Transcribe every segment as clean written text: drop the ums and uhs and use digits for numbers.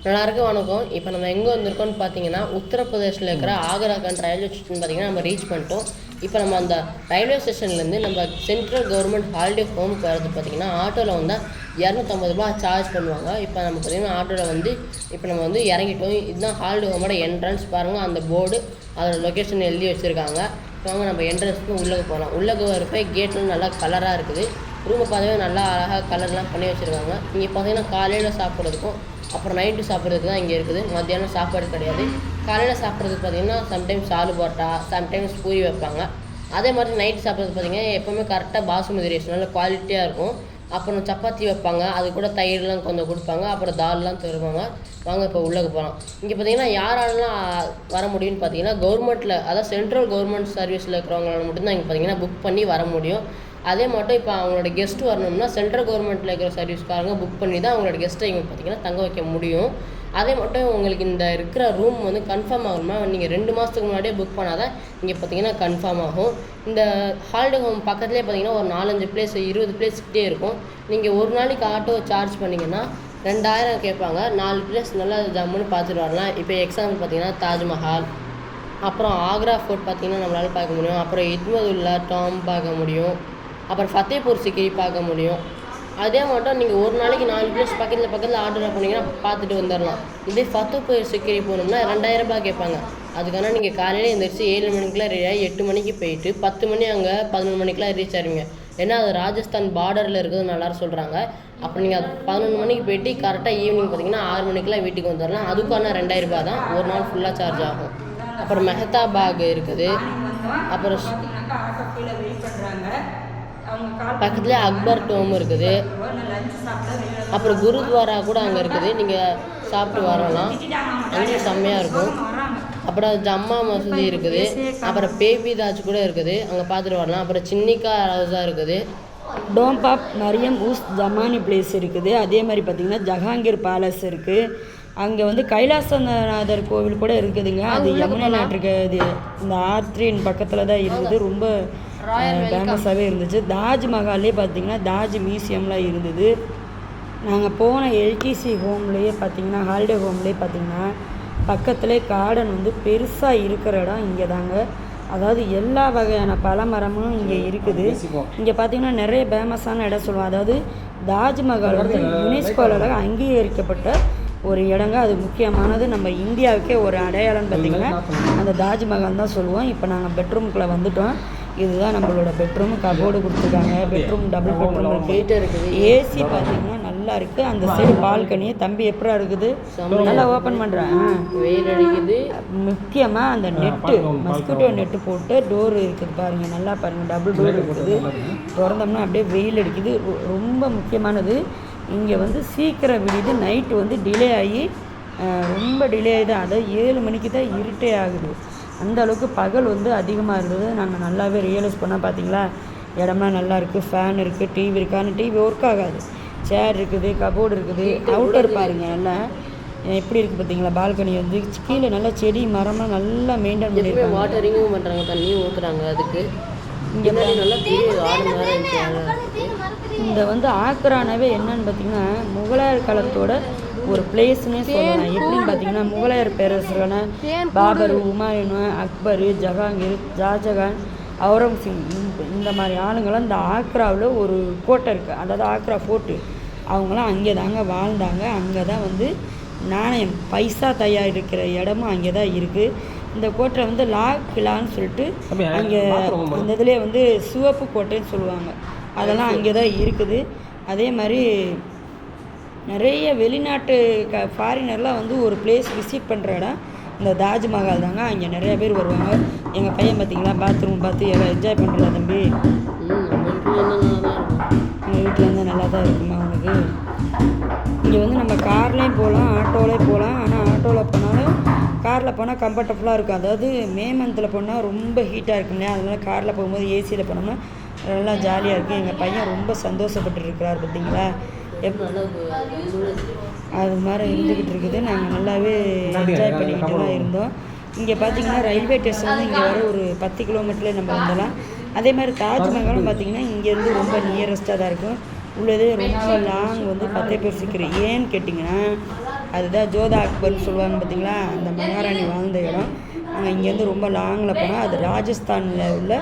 எல்லாருக்கும் வணக்கம். இப்போ நம்ம எங்கே வந்திருக்கோம்னு பார்த்தீங்கன்னா, உத்தரப்பிரதேசில் இருக்கிற ஆக்ராகான் ரயில்வே ஸ்டேஷன் பார்த்தீங்கன்னா நம்ம ரீச் பண்ணிட்டோம். இப்போ நம்ம அந்த ரயில்வே ஸ்டேஷன்லேருந்து நம்ம சென்ட்ரல் கவர்மெண்ட் ஹாலிடே ஹோமுக்கு வரது பார்த்தீங்கன்னா, ஆட்டோவில் வந்தால் ரூ. 250 சார்ஜ் பண்ணுவாங்க. இப்போ நம்ம பார்த்தீங்கன்னா ஆட்டோவில் வந்து இப்போ நம்ம வந்து இறங்கிட்டோம். இதுதான் ஹாலிடே ஹோமோட என்ட்ரன்ஸ். பாருங்கள், அந்த போர்டு அதோட லொக்கேஷன் எழுதி வச்சுருக்காங்க. இப்போ நம்ம என்ட்ரன்ஸ்க்கு உள்ளே போகலாம். உள்ளே வரப்போ கேட்லாம் நல்லா கலராக இருக்குது. ரூமை பார்த்தாவே நல்லா அழகாக கலர்லாம் பண்ணி வச்சுருக்காங்க. இங்கே பார்த்தீங்கன்னா காலையில் சாப்பிட்றதுக்கும் அப்புறம் நைட்டு சாப்பிட்றதுக்கு தான் இங்கே இருக்குது. மத்தியானம் சாப்பாடு கிடையாது. காலையில் சாப்பிட்றதுக்கு பார்த்தீங்கன்னா சம்டைம்ஸ் ஆலு பரோட்டா, சம்டைம்ஸ் பூரி வைப்பாங்க. அதே மாதிரி நைட்டு சாப்பிட்றது பார்த்தீங்கன்னா எப்போவுமே கரெக்டாக பாசுமதி ரைஸ் நல்ல குவாலிட்டியாக இருக்கும். அப்புறம் சப்பாத்தி வைப்பாங்க, அது கூட தயிர்லாம் கொஞ்சம் கொடுப்பாங்க, அப்புறம் தால்லாம் தருவாங்க. வாங்க இப்போ உள்ளே போகலாம். இங்கே பார்த்தீங்கன்னா யாராலாம் வர முடியும்னு பார்த்தீங்கன்னா, கவர்மெண்ட்டில் அதாவது சென்ட்ரல் கவர்மெண்ட் சர்வீஸில் இருக்கிறவங்களால மட்டும்தான் இங்கே பார்த்தீங்கன்னா புக் பண்ணி வர முடியும். அதே மட்டும் இப்போ அவங்களோட கெஸ்ட்டு வரணும்னா சென்ட்ரல் கவர்மெண்ட்டில் இருக்கிற சர்வீஸ்காரங்க புக் பண்ணி தான் அவங்களோட கெஸ்ட்டை இங்கே பார்த்தீங்கன்னா தங்க வைக்க முடியும். அதே மட்டும் உங்களுக்கு இந்த இருக்கிற ரூம் வந்து கன்ஃபார்ம் ஆகணுமா, நீங்கள் 2 மாதத்துக்கு முன்னாடியே புக் பண்ணால் தான் இங்கே பார்த்தீங்கன்னா கன்ஃபார்ம் ஆகும். இந்த ஹாலிடே ஹோம் பக்கத்துலேயே பார்த்தீங்கன்னா ஒரு 4-5 பிளேஸ் 20 பிளேஸ்கிட்டே இருக்கும். நீங்கள் ஒரு நாளைக்கு ஆட்டோ சார்ஜ் பண்ணிங்கன்னா 2000 கேட்பாங்க. 4 பிளேஸ் நல்லா ஜம்முன்னு பார்த்துட்டு வரலாம். இப்போ எக்ஸாம்பிள் பார்த்தீங்கன்னா தாஜ்மஹால், அப்புறம் ஆக்ரா ஃபோர்ட் பார்த்தீங்கன்னா நம்மளால் பார்க்க முடியும். அப்புறம் இத்மதுல்லா டாம் பார்க்க முடியும். அப்புறம் ஃபத்தேபூர் சிக்ரி பார்க்க முடியும். அதே மட்டும் நீங்கள் ஒரு நாளைக்கு 4 பிளேஸ் பக்கத்தில் ஆர்டர் போனீங்கன்னா பார்த்துட்டு வந்துடலாம். இதே ஃபத்தேபூர் சிக்ரி போகணும்னா 2000 கேட்பாங்க. அதுக்கான நீங்கள் காலையில் எழுந்திரிச்சு 7 மணிக்கெலாம் ரெடி ஆகி 8 மணிக்கு போயிட்டு 10 மணி அங்கே 11 மணிக்கெலாம் ரீச் ஆகிடுவீங்க. ஏன்னா அது ராஜஸ்தான் பார்டரில் இருக்குது நல்லாரும் சொல்கிறாங்க. அப்புறம் நீங்கள் 11 மணிக்கு போயிட்டு கரெக்டாக ஈவினிங் பார்த்தீங்கன்னா 6 மணிக்கெலாம் வீட்டுக்கு வந்துடலாம். அதுக்கான 2000 தான் ஒரு நாள் ஃபுல்லாக சார்ஜ் ஆகும். அப்புறம் மெஹத்தா பாக் இருக்குது. அப்புறம் பக்கத்துலேயே அக்பர் டோம் இருக்குது. அப்புறம் குருத்வாரா கூட அங்கே இருக்குது. நீங்கள் சாப்பிட்டு வரலாம், அங்கேயும் செம்மையாக இருக்கும். அப்புறம் ஜம்மா மசூதி இருக்குது. அப்புறம் பேபிதாஜ் கூட இருக்குது, அங்கே பார்த்துட்டு வரலாம். அப்புறம் சின்னிக்கா ரோஸா இருக்குது. டோம் ஆஃப் மரியம் உஸ் ஜமானி பிளேஸ் இருக்குது. அதே மாதிரி பார்த்திங்கன்னா ஜஹாங்கீர் பேலஸ் இருக்குது. அங்கே வந்து கைலாசநாதர் கோவில் கூட இருக்குதுங்க. அது யமுனை நாட்டுக்கு இது இந்த ஆர்த்ரின் பக்கத்தில் தான் இருக்குது. ரொம்ப ஃபேமஸாகவே இருந்துச்சு. தாஜ்மஹால்லே பார்த்திங்கன்னா தாஜ் மியூசியம்லாம் இருந்தது. நாங்கள் போன எல்டிசி ஹோம்லேயே பார்த்திங்கன்னா ஹாலிடே ஹோம்லேயே பார்த்திங்கன்னா பக்கத்துலேயே கார்டன் வந்து பெருசாக இருக்கிற இடம் இங்கே தாங்க. அதாவது எல்லா வகையான பழமரமும் இங்கே இருக்குது. இங்கே பார்த்திங்கன்னா நிறைய ஃபேமஸான இடம் சொல்லுவோம். அதாவது தாஜ்மஹால் வந்து யுனெஸ்கோவில் அங்கீகரிக்கப்பட்ட ஒரு இடங்க. அது முக்கியமானது. நம்ம இந்தியாவுக்கே ஒரு அடையாளம்னு பார்த்திங்கன்னா அந்த தாஜ்மஹால் தான் சொல்லுவோம். இப்போ நாங்கள் பெட்ரூமுக்குள்ளே வந்துட்டோம். இதுதான் நம்மளோட பெட்ரூம். கபோர்டு கொடுத்துருக்காங்க. பெட்ரூம் டபுள் பெட்ரூம் இருக்குது. ஏசி பார்த்திங்கன்னா நல்லா இருக்குது. அந்த சைடு பால்கனி. தம்பி எப்படா இருக்குது, நல்லா ஓப்பன் பண்ணுறேன். வெயில் அடிக்குது. முக்கியமாக அந்த நெட்டு மஸ்கிட்டோ நெட்டு போட்டு டோர் இருக்குது பாருங்கள், நல்லா பாருங்கள். டபுள் டோர் இருக்குது. திறந்தோம்னா அப்படியே வெயில் அடிக்குது. ரொம்ப முக்கியமானது இங்கே வந்து சீக்கிரம் விடியுது. நைட்டு வந்து டிலே ஆகி ரொம்ப டிலே ஆகிது. அதாவது 7 மணிக்கு தான் இருட்டே ஆகுது. அந்த அளவுக்கு பகல் வந்து அதிகமாக இருந்தது. நாங்கள் நல்லாவே ரியலைஸ் பண்ணால் பார்த்தீங்களா, இடம்லாம் நல்லா இருக்குது. ஃபேன் இருக்குது, டிவி இருக்கான்னு டிவி ஒர்க் ஆகாது. சேர் இருக்குது, கபோர்டு இருக்குது. அவுட்டர் பாருங்கள் நல்லா எப்படி இருக்குது பார்த்தீங்களா. பால்கனி வந்து கீழே நல்லா செடி மரமாக நல்லா மெயின்டைன் பண்ணியிருக்காங்க. வாட்டரிங்கும் பண்ணுறாங்க, தண்ணியும் ஊற்றுறாங்க. அதுக்கு இங்கே நல்லா இந்த வந்து ஆக்ரானாவே என்னன்னு பார்த்தீங்கன்னா முகலாயர் காலத்தோட ஒரு பிளேஸ்னே சொல்லலாம். எப்படின்னு பார்த்தீங்கன்னா முகலாயர் பேரரசரான பாபர், ஹுமாயூன், அக்பர், ஜஹாங்கீர், ஷாஜகான், அவுரங்கசீப் இந்த மாதிரி ஆளுங்களாம் இந்த ஆக்ராவில் ஒரு கோட்டை இருக்குது. அதாவது ஆக்ரா ஃபோர்ட்டு. அவங்களாம் அங்கே தாங்க வாழ்ந்தாங்க. அங்கே தான் வந்து நாணயம் பைசா தயாரிக்கிற இடமும் அங்கே தான் இருக்குது. இந்த கோட்டை வந்து லால் கிலான்னு சொல்லிட்டு அங்கே அந்த இதுலேயே வந்து சிவப்பு கோட்டைன்னு சொல்லுவாங்க. அதெல்லாம் அங்கே தான் இருக்குது. அதே மாதிரி நிறைய வெளிநாட்டு ஃபாரினர்லாம் வந்து ஒரு பிளேஸ் விசிட் பண்ணுற இடம் இந்த தாஜ்மஹால் தாங்க. அங்கே நிறைய பேர் வருவாங்க. எங்கள் பையன் பார்த்திங்களா பாத்ரூம் பார்த்து எல்லாம் என்ஜாய் பண்ணுறா தம்பி. எங்கள் வீட்டில் இருந்தால் நல்லா தான் இருக்குமா அவனுக்கு. இங்கே வந்து நம்ம கார்லேயும் போகலாம், ஆட்டோலேயும் போகலாம். ஆனால் ஆட்டோவில் போனாலும் காரில் போனால் கம்ஃபர்டபுளாக இருக்கும். அதாவது மே மந்தில் போனால் ரொம்ப ஹீட்டாக இருக்கும் இல்லையா, அதனால் காரில் போகும்போது ஏசியில் போனோம்னா நல்லா ஜாலியாக இருக்குது. எங்கள் பையன் ரொம்ப சந்தோஷப்பட்டுருக்கிறார் பார்த்தீங்களா. அது மாதிரி இருந்துக்கிட்டு இருக்குது. நாங்கள் நல்லாவே என்ஜாய் பண்ணிக்கிட்டு தான் இருந்தோம். இங்கே பார்த்திங்கன்னா ரயில்வே ஸ்டேஷன் வந்து இங்கே வர ஒரு 10 கிலோமீட்டர்லேயே நம்ம வந்துடலாம். அதே மாதிரி தாஜ்மஹாலும் பார்த்திங்கன்னா இங்கேருந்து ரொம்ப நியரஸ்ட்டாக தான் இருக்கும். உள்ளதே ரொம்ப லாங் வந்து ஃபத்தேபூர் சிக்ரி. ஏன்னு கேட்டிங்கன்னா அதுதான் ஜோதா அக்பர்னு சொல்லுவாங்க பார்த்தீங்களா, அந்த மகாராணி வாழ்ந்த இடம். நாங்கள் இங்கேருந்து ரொம்ப லாங்கில் போனால் அது ராஜஸ்தானில் உள்ள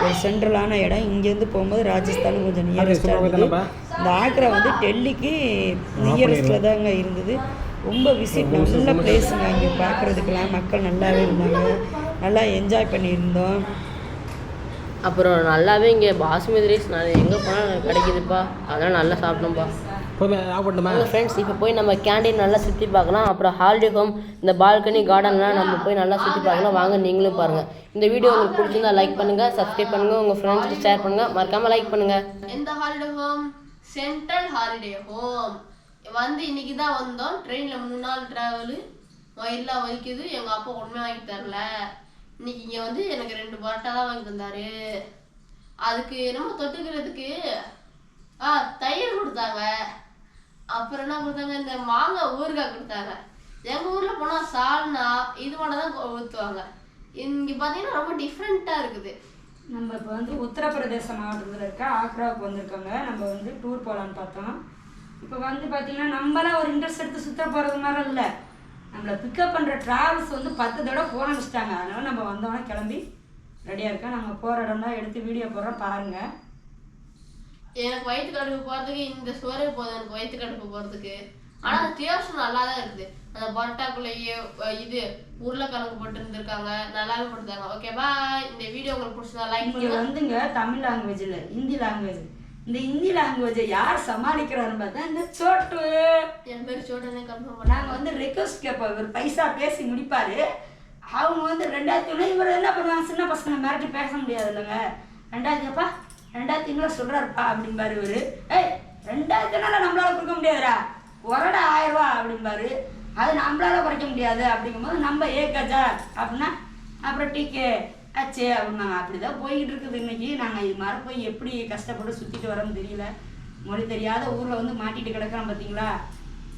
ஒரு சென்ட்ரலான இடம். இங்கேருந்து போகும்போது ராஜஸ்தான் கொஞ்சம் நியரஸ்ட்டாக இருந்தது. இந்த ஆக்ரா வந்து டெல்லிக்கு நியரஸ்ட்டில் தாங்க இருந்தது. ரொம்ப விசிட் நல்ல பிளேஸுங்க. இங்கே பார்க்குறதுக்கெல்லாம் மக்கள் நல்லாவே இருந்தாங்க, நல்லா என்ஜாய் பண்ணியிருந்தோம். அப்புறம் நல்லாவே இங்கே பாஸ்மதி ரைஸ் நான் எங்கே போனால் கிடைக்குதுப்பா, அதெல்லாம் நல்லா சாப்பிட்டோம்ப்பா. ஃப்ரெண்ட்ஸ் இப்போ போய் நம்ம கேண்டீன் நல்லா சுற்றி பார்க்கலாம். அப்புறம் ஹாலிடே ஹோம், இந்த பால்கனி கார்டன்லாம் நம்ம போய் நல்லா சுற்றி பார்க்கலாம். வாங்க நீங்களும் பாருங்கள். இந்த வீடியோ உங்களுக்கு பிடிச்சிருந்தா லைக் பண்ணுங்கள், சப்ஸ்கிரைப் பண்ணுங்கள், உங்கள் ஃப்ரெண்ட்ஸ்க்கு ஷேர் பண்ணுங்கள், மறக்காமல் லைக் பண்ணுங்கள். எந்த holiday home? Central holiday home வந்து இன்னைக்கு தான் வந்தோம். ட்ரெயினில் 3 நாள் ட்ராவலு, வயிறுலாம் வலிக்குது. எங்கள் அப்பா ஒன்றுமே வாங்கி தரல. இன்னைக்கு இங்கே வந்து எனக்கு 2 பரோட்டா தான் வாங்கி தந்தாரு. அதுக்கு நம்ம தொட்டுக்கிறதுக்கு தயிர் கொடுத்தாங்க. அப்புறம் என்ன கொடுத்தாங்க, இந்த மாங்காய் ஊறுகாய் கொடுத்தாங்க. எங்கள் ஊரில் போனால் சால்னா இது மட்டும் தான் ஊற்றுவாங்க. இங்கே பார்த்தீங்கன்னா ரொம்ப டிஃப்ரெண்ட்டாக இருக்குது. நம்ம இப்போ வந்து உத்தரப்பிரதேச மாவட்டத்தில் இருக்க ஆக்ராவுக்கு வந்திருக்கோங்க. நம்ம வந்து டூர் போகலான்னு பார்த்தோம். இப்போ வந்து பார்த்தீங்கன்னா நம்மளாம் ஒரு இன்ட்ரெஸ்ட் எடுத்து சுற்ற போகிறது மாதிரி இல்லை. நம்மளை பிக்கப் பண்ணுற ட்ராவல்ஸ் வந்து 10 தடவை ஃபோன் அடிச்சிட்டாங்க. அதனால் நம்ம வந்தோன்னா கிளம்பி ரெடியாக இருக்கோம். நாங்கள் போகிற இடம்லாம் எடுத்து வீடியோ போடுறோம், பாருங்கள். எனக்கு வயிற்று கடுப்பு போகிறதுக்கு இந்த சோறே போதும், எனக்கு வயிற்று கடுப்பு போகிறதுக்கு. ஆனால் அந்த டேஸ்ட் நல்லா தான் இருக்குது. அந்த பரோட்டாக்குள்ளேயே இது உருளைக்கிழங்கு போட்டு இருந்திருக்காங்க, நல்லாவே போட்டுருந்தாங்க. Okay bye. இந்த வீடியோ உங்களுக்கு பிடிச்சதா லைக் பண்ணுங்க. வந்துங்க தமிழ் லாங்குவேஜ் இல்லை, ஹிந்தி லாங்குவேஜ். இந்த ஹிந்தி லாங்குவேஜை யார் சமாளிக்கிறாருன்னு பார்த்தா இந்த சோட்டு. என் பேர் சோட்டனே கன்ஃபார்ம் பண்ணாங்க. நாங்கள் வந்து ரெக்வஸ்ட் கேட்போம், இவர் பைசா பேசி முடிப்பார். அவங்க வந்து 2000 இவர் என்ன பண்ணுவாங்க, சின்ன பசங்க மிரட்டி பேச முடியாது இல்லைங்க. 2000 2000 சொல்கிறாருப்பா அப்படின்பாரு இவர். 2000 நம்மளால கொடுக்க முடியாதுடா, ஒரடா 1000 ரூபா அப்படின்பாரு. அது நம்மளால குறைக்க முடியாது. அப்படிங்கும்போது நம்ம ஏக்காச்சா அப்படின்னா அப்புறம் டிகே ஆச்சு அப்படின்னாங்க. அப்படி தான் போய்கிட்டு இருக்குது இன்னைக்கு. நாங்கள் இது மாதிரி போய் எப்படி கஷ்டப்பட்டு சுற்றிட்டு வரோம்னு தெரியல. மொழி தெரியாத ஊரில் வந்து மாட்டிட்டு கிடக்கிறோம் பார்த்தீங்களா.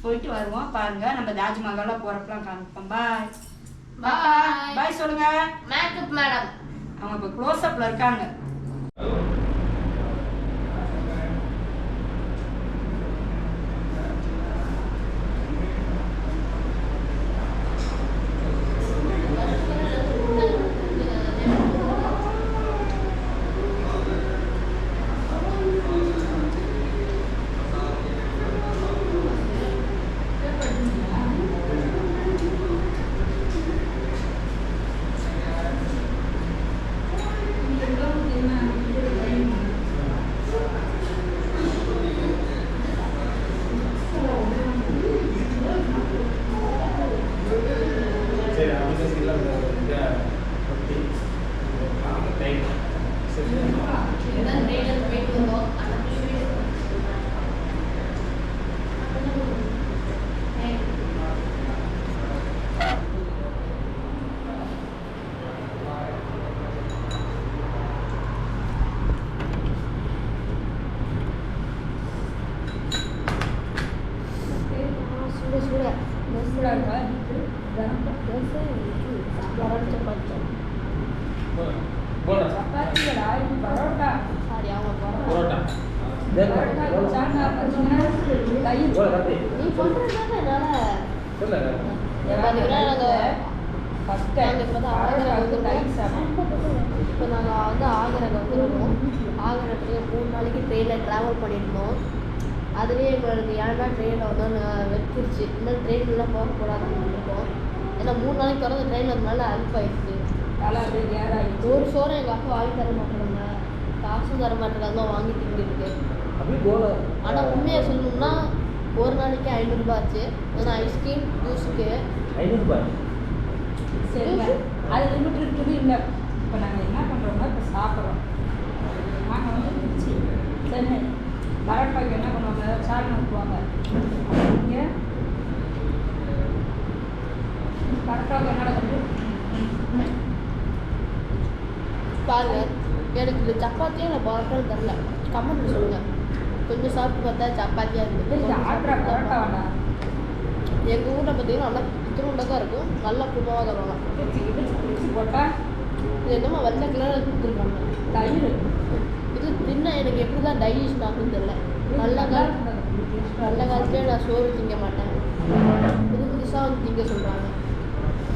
போயிட்டு வருவோம் பாருங்கள். நம்ம தாஜ்மஹாலில் போகிறப்பெல்லாம் காமிப்போம். பாய் பாய் பாய் சொல்லுங்க மேக்கப் மேடம். அவங்க இப்போ க்ளோஸ்அப்பில் இருக்காங்க. இப்போ நாங்கள் வந்து ஆக்ராவுக்கு வந்துருக்கோம். ஆக்ராவுக்கு 3 நாளைக்கு ட்ரெயினில் ட்ராவல் பண்ணியிருந்தோம். அதுலேயே எங்களுக்கு ஏன்டா ட்ரெயினில் வந்தோம் வெச்சிருச்சு. இன்னும் ட்ரெயின்லாம் போகக்கூடாதுன்னு இருக்கோம். ஏன்னா 3 நாளைக்கு தொடர்ந்து ட்ரெயினில் அதனால அழுப்பாயிடுச்சு. ஒரு சோறை எங்கள் அப்பா வாங்கி தர மாட்டேறாங்க, காசும் தர மாட்டேங்க, அதெல்லாம் வாங்கி திங்கிருக்கு. ஆனால் உண்மையாக சொல்லணும்னா ஒரு நாளைக்கு 500 ரூபா ஆச்சு. ஏன்னா ஐஸ்கிரீம் ஜூஸுக்கு 500 ரூபாய். சரி, அது லிமிட் இருக்குது இல்லை. இப்போ நாங்கள் என்ன பண்ணுறோம்னா இப்போ சாப்பிட்றோம். நாங்கள் வந்து திருச்சி சென்னை பரோட்டாவுக்கு என்ன பண்ணுவாங்க, சால்னா ஊற்றுவாங்க. இங்கே பரோட்டாவுக்கு என்ன வந்து பாருங்க. எனக்கு இந்த சப்பாத்தியும் இல்லை பரோட்டாவும் தரல. கமெண்ட் சொல்லுங்கள். கொஞ்சம் சாப்பிட்டு பார்த்தா சப்பாத்தியாக இருக்குது. ஆட்ரா பரோட்டா வேண்டாம். எங்கள் ஊரில் பார்த்தீங்கன்னா நல்லா இத்திருண்டாக இருக்கும், நல்லா குருமாவாக தருவாங்க. திருச்சி போட்டால் இது என்னமோ வெள்ளை கலரில் கொடுத்துருக்காங்க. தயிர் இது தின்ன எனக்கு எப்படி தான் டைஜஷன் ஆகுன்னு தெரியல. நல்ல காலத்துலேயே நான் சோறு திங்க மாட்டேன். இது வைக்க சொல்கிறாங்க.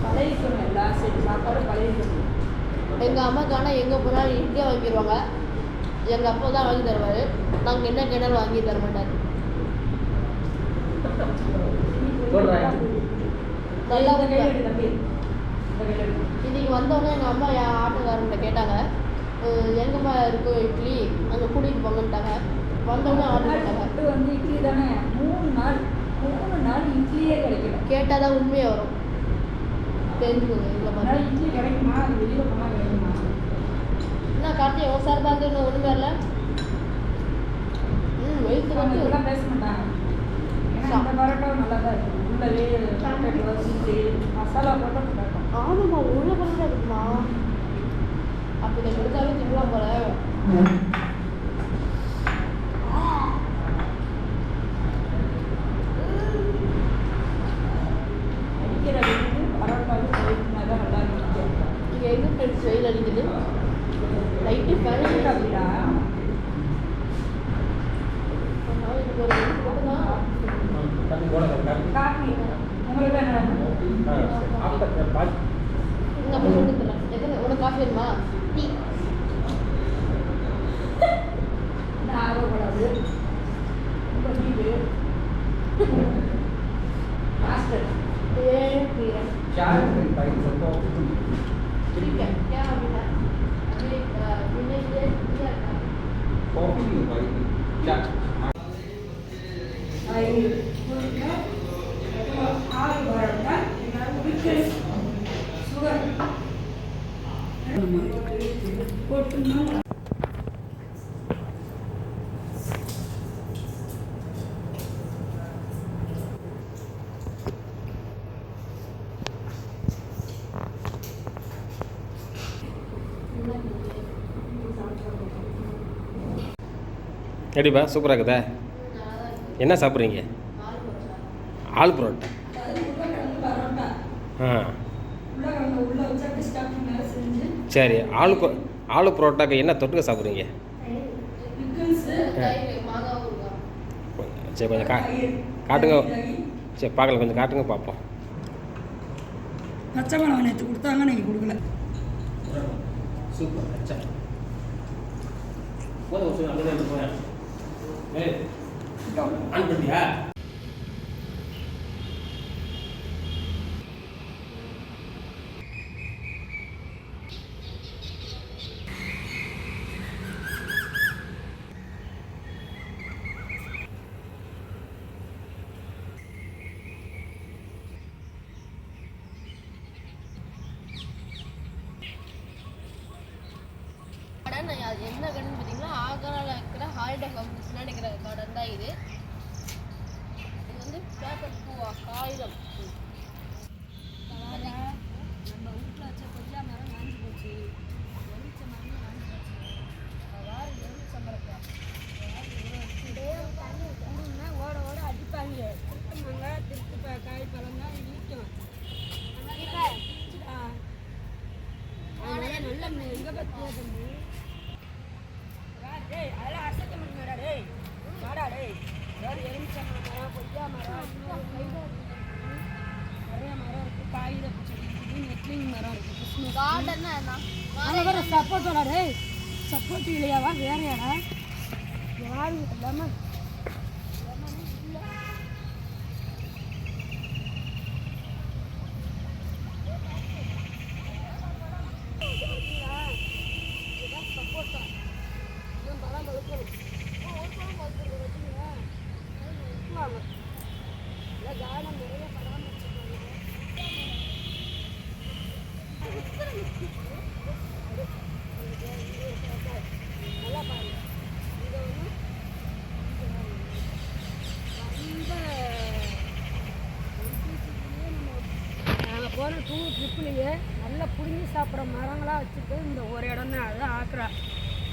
பழகிக்கணும், எல்லா சைடு சாப்பாடும் பழகிக்கணும். எங்கள் அம்மாக்கு ஆனால் எங்கே போனாலும் இட்லியாக வாங்கிடுவாங்க. எங்கள் அப்பா தான் வாங்கி தருவார். நாங்கள் என்ன கேட்டாலும் வாங்கி தர மாட்டார். நல்லா இன்னைக்கு வந்தோடனே எங்கள் அம்மா என் ஆட்டோக்காரன்ட்ட கேட்டாங்க, எங்கம்மா இருக்கும் இட்லி, அங்கே கூட்டிகிட்டு போங்கன்ட்டாங்க. வந்தோடனே ஆர்டர் பண்ணாங்க. வந்து இட்லி தானே 3 நாள் இட்லியே கிடைக்கல. கேட்டால் தான் உண்மையாக வரும், தெரிஞ்சுக்கோங்க. இதில் பார்த்தா இட்லி கிடைக்குமா? அது வெளியில் போனால் கிடைக்குமா? என்ன கார்த்தி எவ்வளோ சார் தான் இன்னும் ஒன்றுமே இல்லை. வெயிட்டு வந்து இதெல்லாம் பேச மாட்டாங்க. ஏன்னா இந்த பரோட்டாவும் நல்லா தான் இருக்கும். உள்ளவே பொட்டேட்டோ சீஸு மசாலா போட்டு போட்டாங்க. ஆமாம்மா, உள்ள பரோட்டா இருக்குமா? அப்போ இதை கொடுத்தாவே திங்கலாம் போல. அடிக்கிற வெயிலுக்கு பரோட்டாவும் வெயிட்னா தான் நல்லா இருக்கும். இங்கே எங்கே ஃப்ரெண்ட்ஸ் வெயில் அடிக்குது, லைட்டு ஃபேன் அப்படியா? காஃபி உங்களுக்கு என்ன? உனக்கு காஃபி வேணுமா? டீ ஆகக்கூடாது. ரொம்ப வீடு மாஸ்டர் ठीक है, क्या अभी है? अभी पीने के लिए दिया था। कॉफी भी भाई क्या எப்படிப்பா சூப்பராக இருக்குதா? என்ன சாப்பிட்றீங்க? ஆல் பரோட்டா. ஆ சரி, ஆலு பரோட்டாக்கு என்ன தொட்டுக்க சாப்பிட்றீங்க? சரி கொஞ்சம் காட்டுங்க. சரி பார்க்கலாம், கொஞ்சம் காட்டுங்க பார்ப்போம். பச்சை மிளகா நேற்று கொடுத்தாங்க, நீங்கள் கொடுக்கல. சூப்பர் அச்சா போதும் ஒரு அப்படியே எடுத்து போயா. ஏய் ஆன் பண்ணியா? என்ன கடன் பார்த்தீங்கன்னா ஆக்ராவில் இருக்கிற ஹாலிடே ஹோம்ஸ் நினைக்கிற கார்டன் தான் இது. இது வந்து பேப்பர் பூவா காகிதம். நம்ம வீட்டில் வச்ச கொய்யா மரம் வாங்கி போச்சு, எலுமிச்ச மரமும் வாங்கி போச்சு. வாரம் எலுமிச்ச மரத்தை ஓட ஓட அடிப்பாங்க. திருட்டுமாங்க திருட்டு காய் பழம் தான் வீட்டும். நல்ல எங்கே பற்றியா தம்பி? டேய் அதெல்லாம் அசைக்க முடியுமாடா? டேய் வாடா டேய். அதாவது எலுமிச்சை மரம், கொய்யா மரம், நிறைய மரம் இருக்குது. காகித பூச்செடி இருக்குது, நெட்லிங் மரம் இருக்குது, கிறிஸ்மஸ் கார்டன் வர சப்போட்டோடா. டேய் சப்போர்ட் இல்லையாவா? வேறையாடா யாரும் இல்லாமல் போன டூர் ட்ரிப்லேயே நல்லா புடுங்கி சாப்பிட்ற மரங்களாக வச்சுட்டு இந்த ஒரு இடம் தான். அது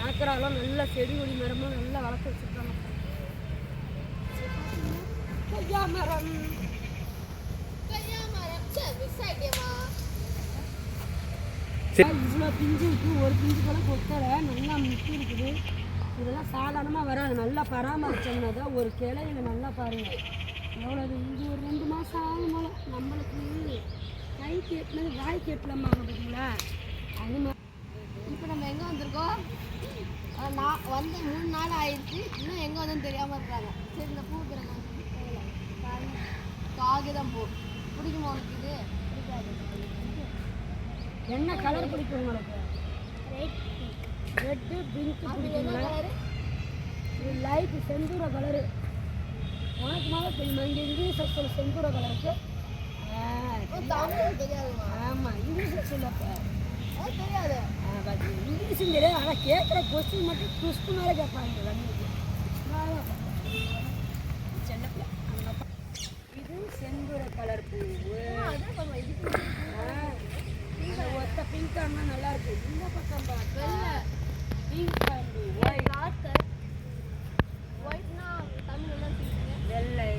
ஆக்ராலாம் நல்லா செடி கொடி மரமாக நல்லா வளர்த்து வச்சுருக்காங்க. கொய்யா மரம் இவ்வளோ பிஞ்சு இருக்குது. ஒரு பிஞ்சு போல கொத்தடை நல்லா முட்டி இருக்குது. இதெல்லாம் சாதாரணமாக வராது. நல்லா பராமரிச்சோம்னா தான் ஒரு கிளையில நல்லா பாருங்கள் எவ்வளோ. இது ஒரு 2 மாதம் ஆகும் போல நம்மளுக்கு எட்டினது வாய்க்கு எட்டலாமாங்க பார்த்தீங்களா அது மாதிரி. இப்போ நம்ம எங்கே வந்திருக்கோம்? நான் வந்து 3 நாள் ஆயிடுச்சு, இன்னும் எங்கே வந்தோன்னு தெரியாமல் இருக்காங்க. சரி, இந்த பூ பேர் காகிதம் பூ பிடிக்குமா உனக்கு? இது பிடிக்காது. என்ன கலர் பிடிக்கும் உங்களுக்கு? ரெட்டு பிங்க் பிடிக்குங்களா? இது லைட் செந்தூர கலரு. உனக்கு மேலே தெரியுமா? இங்கே இங்கிலீஷில் சொல்ல செந்தூர கலருக்கு. தமிழ் தெரியாதுமா? ஆமாம், இங்கிலீஷில் சொல்லப்போ தெரியாது. இங்கிலீஷும் தெரியாது. ஆனால் கேட்குற கொஸ்டின் மட்டும் ட்விஸ்ட் மேலே கேட்பாங்க. செல்லப்பில் இது செந்தூர கலர் பூவு. இந்த ஒத்த பிங்க் ஆனால் நல்லா இருக்கு. இந்த பக்கம் பார்த்தா பிங்க் அண்ட் ஒயிட். ஒயிட்னா தமிழ்ல வெள்ளை.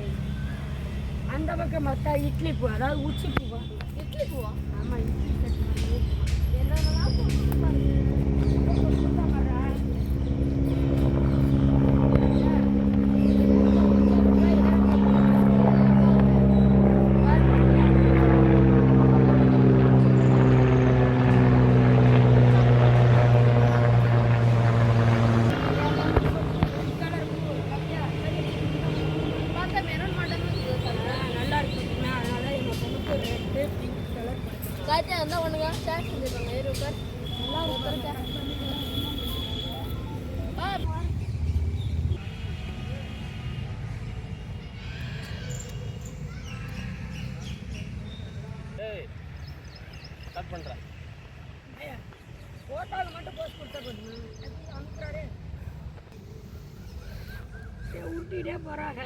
அந்த பக்கம் பார்த்தா இட்லி பூ, அதாவது உச்சி பூ. இட்லி பூவா? ஆமாம், இட்லி செட் மாதிரி. என்னென்னலாம் போட்டு பாருங்க. பார்த்தா மெரூன் மாடல் நல்லா இருக்குங்களா? அதனால எங்கள் பொண்ணுக்கு ரெட்டு பிங்க் கலர் பிடிக்கும். காய்ச்சா இருந்தால் ஒன்றுங்க ஸ்டார்ட் செஞ்சுருக்காங்க. ஏறு உட்கார். நல்லா உட்காருங்க. ஸ்டார்ட் பண்ணுறேன். ஃபோட்டோவுக்கு மட்டும் போஸ்ட் கொடுத்தா போதுமா? அனுப்புறாரு ஊட்டிகிட்டே போகிறாங்க.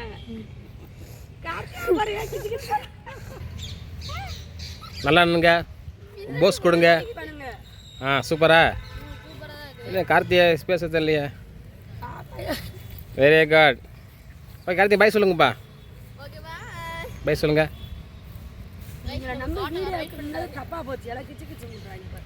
நல்லா இருந்துங்க. போஸ் கொடுங்க. பண்ணுங்க. சூப்பரா. இல்லை கார்த்தியா பேச தெரியலையே. Very good. ஓகே கார்த்தி பாய் சொல்லுங்கப்பா. Okay bye. பாய் சொல்லுங்க. நம்ம வீடியோ தப்பாக போச்சு. எல்லாம் கிச்சு கிச்சு பண்ணுறாங்க.